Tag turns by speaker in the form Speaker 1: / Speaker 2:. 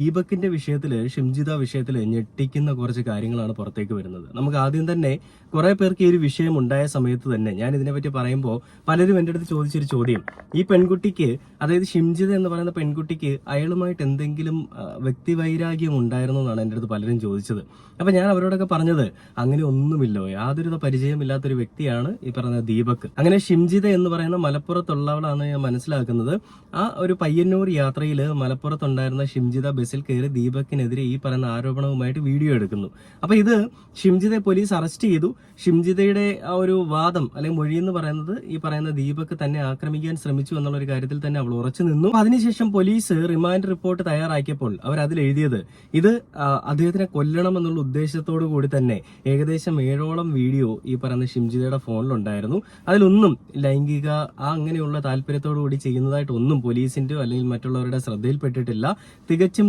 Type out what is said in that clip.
Speaker 1: ദീപകിന്റെ വിഷയത്തില്, ഷിംജിത വിഷയത്തില് ഞെട്ടിക്കുന്ന കുറച്ച് കാര്യങ്ങളാണ് പുറത്തേക്ക് വരുന്നത്. നമുക്ക് ആദ്യം തന്നെ കുറെ പേർക്ക് ഈ ഒരു വിഷയം ഉണ്ടായ സമയത്ത് തന്നെ ഞാൻ ഇതിനെപ്പറ്റി പറയുമ്പോൾ പലരും എൻ്റെ അടുത്ത് ചോദിച്ചൊരു ചോദ്യം, ഈ പെൺകുട്ടിക്ക്, അതായത് ഷിംജിത എന്ന് പറയുന്ന പെൺകുട്ടിക്ക് അയാളുമായിട്ട് എന്തെങ്കിലും വ്യക്തിവൈരാഗ്യം ഉണ്ടായിരുന്നോ എന്നാണ് എൻ്റെ അടുത്ത് പലരും ചോദിച്ചത്. അപ്പൊ ഞാൻ അവരോടൊക്കെ പറഞ്ഞത് അങ്ങനെ ഒന്നുമില്ലോ, യാതൊരുവിധ പരിചയമില്ലാത്തൊരു വ്യക്തിയാണ് ഈ പറയുന്ന ദീപക്. അങ്ങനെ ഷിംജിത എന്ന് പറയുന്ന മലപ്പുറത്തുള്ളവളാണ് ഞാൻ മനസ്സിലാക്കുന്നത്. ആ ഒരു പയ്യന്നൂർ യാത്രയിൽ മലപ്പുറത്തുണ്ടായിരുന്ന ഷിംജിത ബസ്സിൽ കയറി ദീപകിനെതിരെ ഈ പറയുന്ന ആരോപണവുമായിട്ട് വീഡിയോ എടുക്കുന്നു. അപ്പൊ ഇത് ഷിംജിതയെ പോലീസ് അറസ്റ്റ് ചെയ്തു. ഷിംജിതയുടെ ആ ഒരു വാദം അല്ലെങ്കിൽ മൊഴി എന്ന് പറയുന്നത് ഈ പറയുന്ന ദീപക് തന്നെ ആക്രമിക്കാൻ ശ്രമിച്ചു എന്നുള്ള ഒരു കാര്യത്തിൽ തന്നെ അവൾ ഉറച്ചു നിന്നു. അതിനുശേഷം പോലീസ് റിമാൻഡ് റിപ്പോർട്ട് തയ്യാറാക്കിയപ്പോൾ അവർ അതിൽ എഴുതിയത് ഇത് അദ്ദേഹത്തിനെ കൊല്ലണം എന്നുള്ള ഉദ്ദേശത്തോടു കൂടി തന്നെ ഏകദേശം 7ഓളം വീഡിയോ ഈ പറയുന്ന ഷിംജിതയുടെ ഫോണിലുണ്ടായിരുന്നു. അതിലൊന്നും ലൈംഗിക അങ്ങനെയുള്ള താല്പര്യത്തോടു കൂടി ചെയ്യുന്നതായിട്ട് ഒന്നും പോലീസിന്റെയോ അല്ലെങ്കിൽ മറ്റുള്ളവരുടെ ശ്രദ്ധയിൽപ്പെട്ടിട്ടില്ല. തികച്ചും